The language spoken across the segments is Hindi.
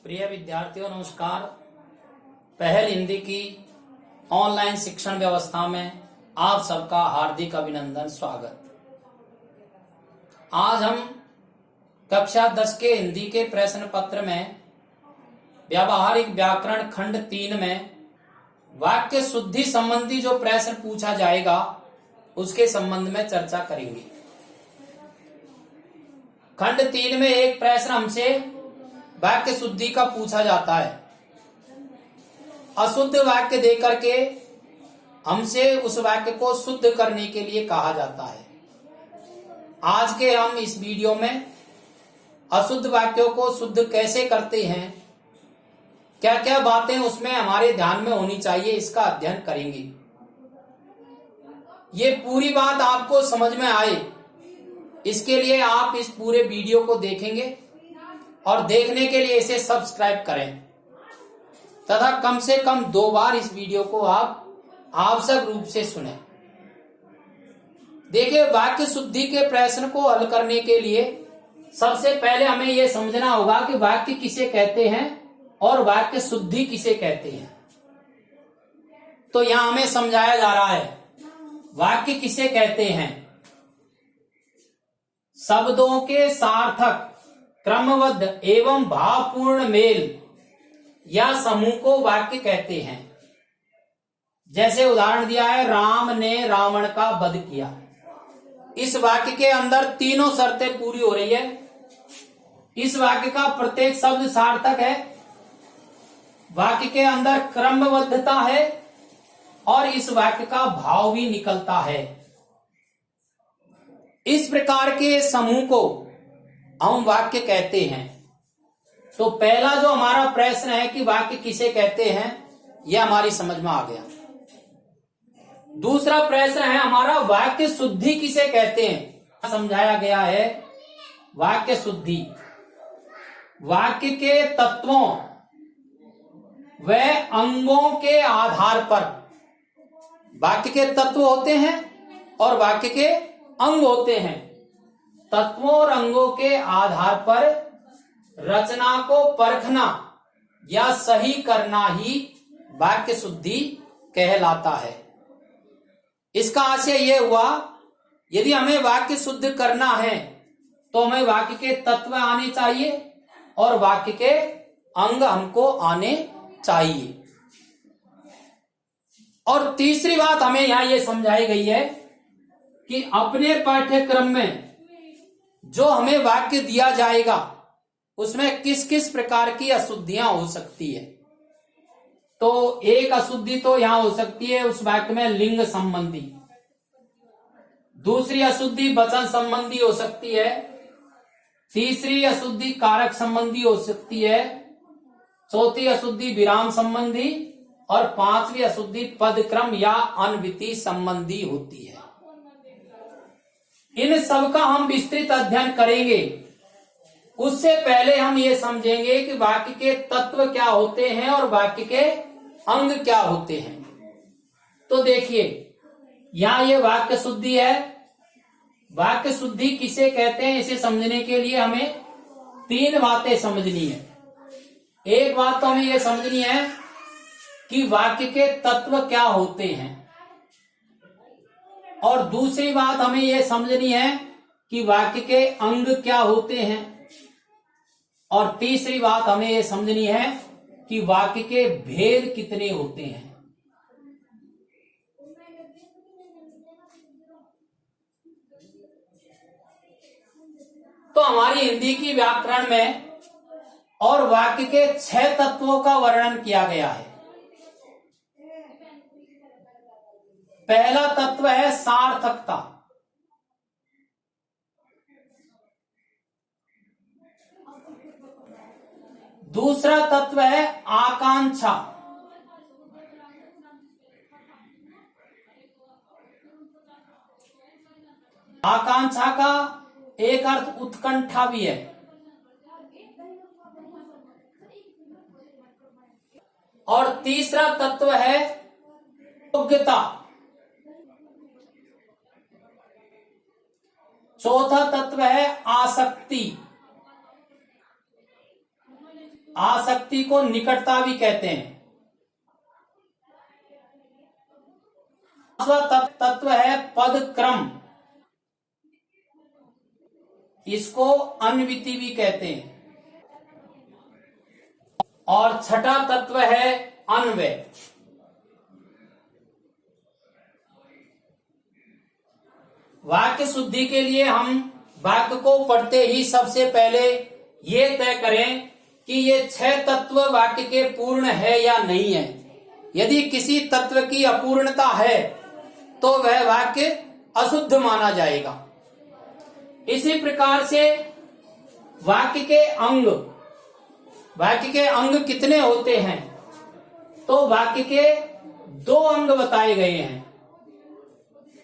प्रिय विद्यार्थियों नमस्कार। पहल हिंदी की ऑनलाइन शिक्षण व्यवस्था में आप सबका हार्दिक अभिनंदन, स्वागत। आज हम कक्षा 10 के हिंदी के प्रश्न पत्र में व्यावहारिक व्याकरण खंड 3 में वाक्य शुद्धि संबंधी जो प्रश्न पूछा जाएगा उसके संबंध में चर्चा करेंगे। खंड 3 में एक प्रश्न हमसे वाक्य शुद्धि का पूछा जाता है। अशुद्ध वाक्य देकर के हमसे उस वाक्य को शुद्ध करने के लिए कहा जाता है। आज के हम इस वीडियो में अशुद्ध वाक्यों को शुद्ध कैसे करते हैं, क्या क्या बातें उसमें हमारे ध्यान में होनी चाहिए, इसका अध्ययन करेंगे। ये पूरी बात आपको समझ में आए, इसके लिए आप इस पूरे वीडियो को देखेंगे और देखने के लिए इसे सब्सक्राइब करें तथा कम से कम 2 बार इस वीडियो को आप आवश्यक रूप से सुनें। देखिए, वाक्य शुद्धि के प्रश्न को हल करने के लिए सबसे पहले हमें यह समझना होगा कि वाक्य किसे कहते हैं और वाक्य शुद्धि किसे कहते हैं। तो यहां हमें समझाया जा रहा है वाक्य किसे कहते हैं। शब्दों के सार्थक, क्रमबद्ध एवं भावपूर्ण मेल या समूह को वाक्य कहते हैं। जैसे उदाहरण दिया है, राम ने रावण का वध किया। इस वाक्य के अंदर तीनों शर्तें पूरी हो रही है। इस वाक्य का प्रत्येक शब्द सार्थक है, वाक्य के अंदर क्रमबद्धता है और इस वाक्य का भाव भी निकलता है। इस प्रकार के समूह को हम वाक्य कहते हैं। तो पहला जो हमारा प्रश्न है कि वाक्य किसे कहते हैं, यह हमारी समझ में आ गया। दूसरा प्रश्न है हमारा, वाक्य शुद्धि किसे कहते हैं। समझाया गया है वाक्य शुद्धि वाक्य के तत्वों व अंगों के आधार पर, वाक्य के तत्व होते हैं और वाक्य के अंग होते हैं। तत्वों और अंगों के आधार पर रचना को परखना या सही करना ही वाक्य शुद्धि कहलाता है। इसका आशय यह हुआ, यदि हमें वाक्य शुद्ध करना है तो हमें वाक्य के तत्व आने चाहिए और वाक्य के अंग हमको आने चाहिए। और तीसरी बात हमें यहां यह समझाई गई है कि अपने पाठ्यक्रम में जो हमें वाक्य दिया जाएगा उसमें किस किस प्रकार की अशुद्धियां हो सकती है। तो एक अशुद्धि तो यहां हो सकती है उस वाक्य में लिंग संबंधी, दूसरी अशुद्धि वचन संबंधी हो सकती है, तीसरी अशुद्धि कारक संबंधी हो सकती है, चौथी अशुद्धि विराम संबंधी और पांचवी अशुद्धि पदक्रम या अन्विति संबंधी होती है। इन सब का हम विस्तृत अध्ययन करेंगे। उससे पहले हम ये समझेंगे कि वाक्य के तत्व क्या होते हैं और वाक्य के अंग क्या होते हैं। तो देखिए, यहां ये वाक्य शुद्धि है। वाक्य शुद्धि किसे कहते हैं, इसे समझने के लिए हमें 3 बातें समझनी है। एक बात तो हमें यह समझनी है कि वाक्य के तत्व क्या होते हैं, और दूसरी बात हमें यह समझनी है कि वाक्य के अंग क्या होते हैं, और तीसरी बात हमें यह समझनी है कि वाक्य के भेद कितने होते हैं। तो हमारी हिंदी की व्याकरण में और वाक्य के 6 तत्वों का वर्णन किया गया है। पहला तत्व है सार्थकता, दूसरा तत्व है आकांक्षा, आकांक्षा का एक अर्थ उत्कंठा भी है, और तीसरा तत्व है योग्यता, चौथा तत्व है आसक्ति, आसक्ति को निकटता भी कहते हैं। तत्व है पद क्रम, इसको अन्विति भी कहते हैं। और छठा तत्व है अन्वय। वाक्य शुद्धि के लिए हम वाक्य को पढ़ते ही सबसे पहले ये तय करें कि ये 6 तत्व वाक्य के पूर्ण है या नहीं है। यदि किसी तत्व की अपूर्णता है तो वह वाक्य अशुद्ध माना जाएगा। इसी प्रकार से वाक्य के अंग कितने होते हैं? तो वाक्य के 2 अंग बताए गए हैं।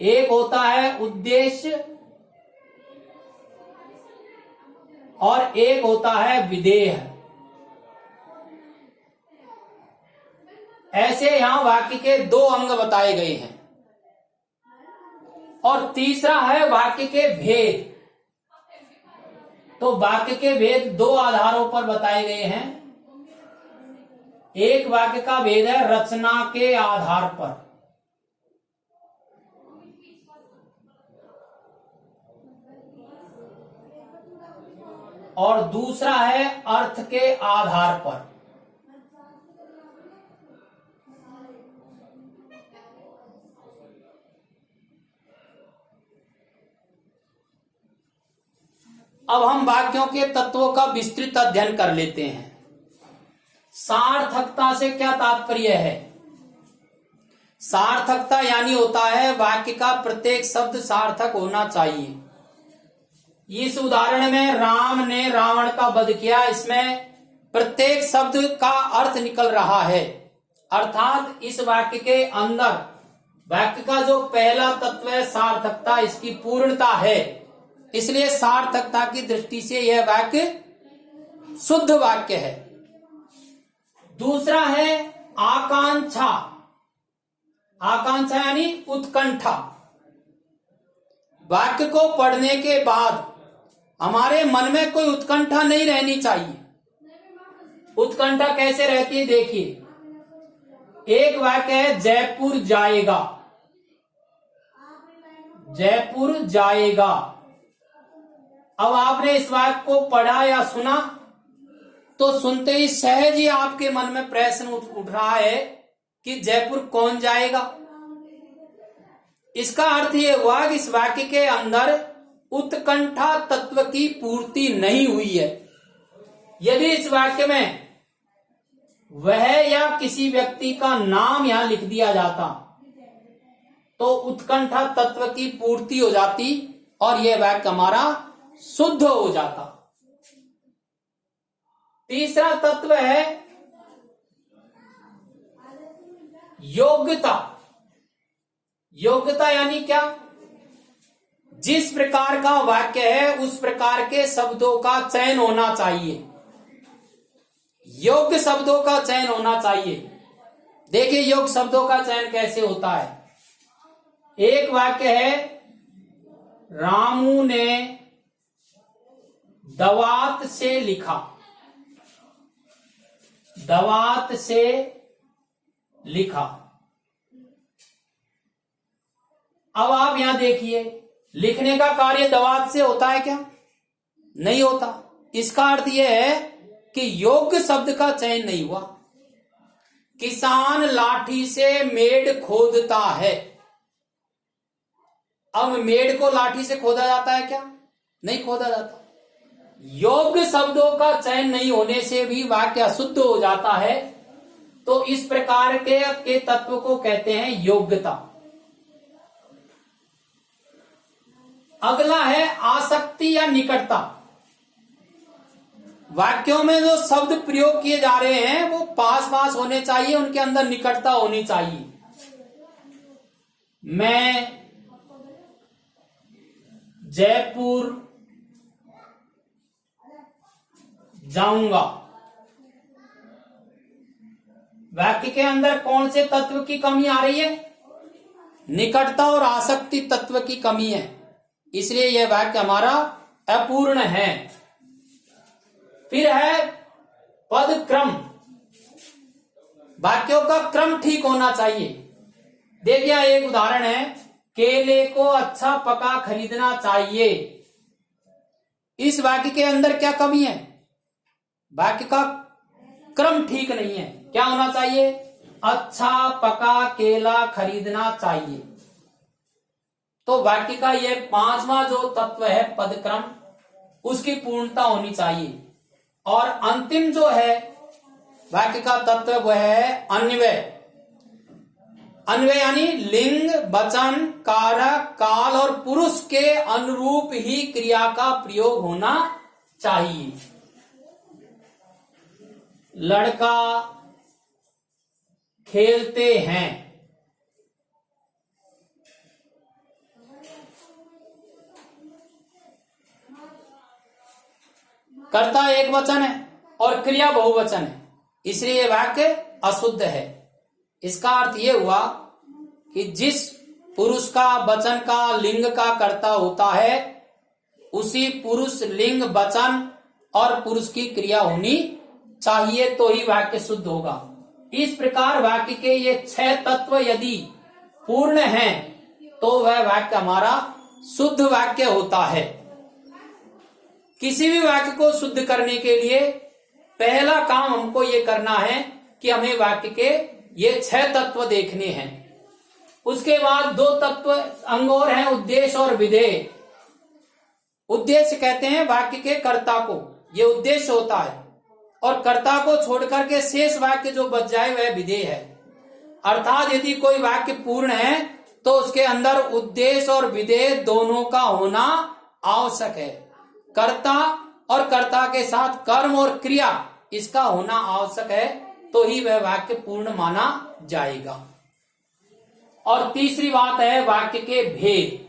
एक होता है उद्देश्य और एक होता है विधेय। ऐसे यहां वाक्य के 2 अंग बताए गए हैं। और तीसरा है वाक्य के भेद। तो वाक्य के भेद 2 आधारों पर बताए गए हैं। एक वाक्य का भेद है रचना के आधार पर, और दूसरा है अर्थ के आधार पर। अब हम वाक्यों के तत्वों का विस्तृत अध्ययन कर लेते हैं। सार्थकता से क्या तात्पर्य है? सार्थकता यानी होता है वाक्य का प्रत्येक शब्द सार्थक होना चाहिए। इस उदाहरण में राम ने रावण का वध किया, इसमें प्रत्येक शब्द का अर्थ निकल रहा है। अर्थात इस वाक्य के अंदर वाक्य का जो पहला तत्व है सार्थकता, इसकी पूर्णता है। इसलिए सार्थकता की दृष्टि से यह वाक्य शुद्ध वाक्य है। दूसरा है आकांक्षा। आकांक्षा यानी उत्कंठा। वाक्य को पढ़ने के बाद हमारे मन में कोई उत्कंठा नहीं रहनी चाहिए। उत्कंठा कैसे रहती है देखिए, एक वाक्य है जयपुर जाएगा। जयपुर जाएगा। अब आपने इस वाक्य को पढ़ा या सुना तो सुनते ही सहज ही आपके मन में प्रश्न उठ रहा है कि जयपुर कौन जाएगा। इसका अर्थ यह हुआ कि इस वाक्य के अंदर उत्कंठा तत्व की पूर्ति नहीं हुई है। यदि इस वाक्य में वह या किसी व्यक्ति का नाम यहां लिख दिया जाता तो उत्कंठा तत्व की पूर्ति हो जाती और यह वाक्य हमारा शुद्ध हो जाता। तीसरा तत्व है योग्यता। योग्यता यानी क्या? जिस प्रकार का वाक्य है उस प्रकार के शब्दों का चयन होना चाहिए। योग्य शब्दों का चयन होना चाहिए। देखिए योग्य शब्दों का चयन कैसे होता है। एक वाक्य है रामू ने दवात से लिखा। दवात से लिखा। अब आप यहां देखिए, लिखने का कार्य दवात से होता है क्या? नहीं होता। इसका अर्थ यह है कि योग्य शब्द का चयन नहीं हुआ। किसान लाठी से मेड़ खोदता है। अब मेड़ को लाठी से खोदा जाता है क्या? नहीं खोदा जाता। योग्य शब्दों का चयन नहीं होने से भी वाक्य अशुद्ध हो जाता है। तो इस प्रकार के तत्व को कहते हैं योग्यता। अगला है आसक्ति या निकटता। वाक्यों में जो शब्द प्रयोग किए जा रहे हैं वो पास पास होने चाहिए, उनके अंदर निकटता होनी चाहिए। मैं जयपुर जाऊंगा। वाक्य के अंदर कौन से तत्व की कमी आ रही है? निकटता और आसक्ति तत्व की कमी है। इसलिए यह वाक्य हमारा अपूर्ण है। फिर है पद वाक्यों का क्रम ठीक होना चाहिए। देखिए एक उदाहरण है, केले को अच्छा पका खरीदना चाहिए। इस वाक्य के अंदर क्या कमी है? वाक्य का क्रम ठीक नहीं है। क्या होना चाहिए? अच्छा पका केला खरीदना चाहिए। तो वाक्य का यह पांचवा जो तत्व है पदक्रम, उसकी पूर्णता होनी चाहिए। और अंतिम जो है वाक्य का तत्व वह है अन्वय। अन्वय यानी लिंग, वचन, कारक, काल और पुरुष के अनुरूप ही क्रिया का प्रयोग होना चाहिए। लड़का खेलते हैं। कर्ता एक वचन है और क्रिया बहुवचन है, इसलिए यह वाक्य अशुद्ध है। इसका अर्थ यह हुआ कि जिस पुरुष का वचन का लिंग का कर्ता होता है उसी पुरुष, लिंग, वचन और पुरुष की क्रिया होनी चाहिए, तो ही वाक्य शुद्ध होगा। इस प्रकार वाक्य के ये 6 तत्व यदि पूर्ण हैं तो वह वाक्य हमारा शुद्ध वाक्य होता है। किसी भी वाक्य को शुद्ध करने के लिए पहला काम हमको ये करना है कि हमें वाक्य के ये 6 तत्व देखने हैं। उसके बाद 2 तत्व अंग और हैं, उद्देश्य और विधेय। उद्देश्य कहते हैं वाक्य के कर्ता को, ये उद्देश्य होता है, और कर्ता को छोड़कर के शेष वाक्य जो बच जाए वह विधेय है। अर्थात यदि कोई वाक्य पूर्ण है तो उसके अंदर उद्देश्य और विधेय दोनों का होना आवश्यक है। कर्ता और कर्ता के साथ कर्म और क्रिया इसका होना आवश्यक है, तो ही वह वाक्य पूर्ण माना जाएगा। और तीसरी बात है वाक्य के भेद।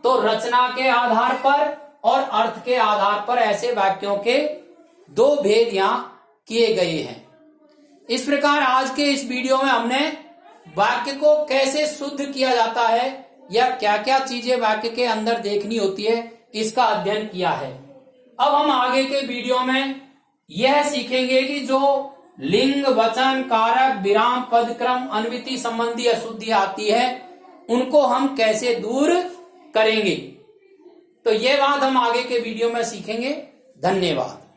तो रचना के आधार पर और अर्थ के आधार पर ऐसे वाक्यों के 2 भेद यहां किए गए हैं। इस प्रकार आज के इस वीडियो में हमने वाक्य को कैसे शुद्ध किया जाता है या क्या क्या चीजें वाक्य के अंदर देखनी होती है इसका अध्ययन किया है। अब हम आगे के वीडियो में यह सीखेंगे कि जो लिंग, वचन, कारक, विराम, पदक्रम, अन्विति संबंधी अशुद्धि आती है उनको हम कैसे दूर करेंगे। तो यह बात हम आगे के वीडियो में सीखेंगे। धन्यवाद।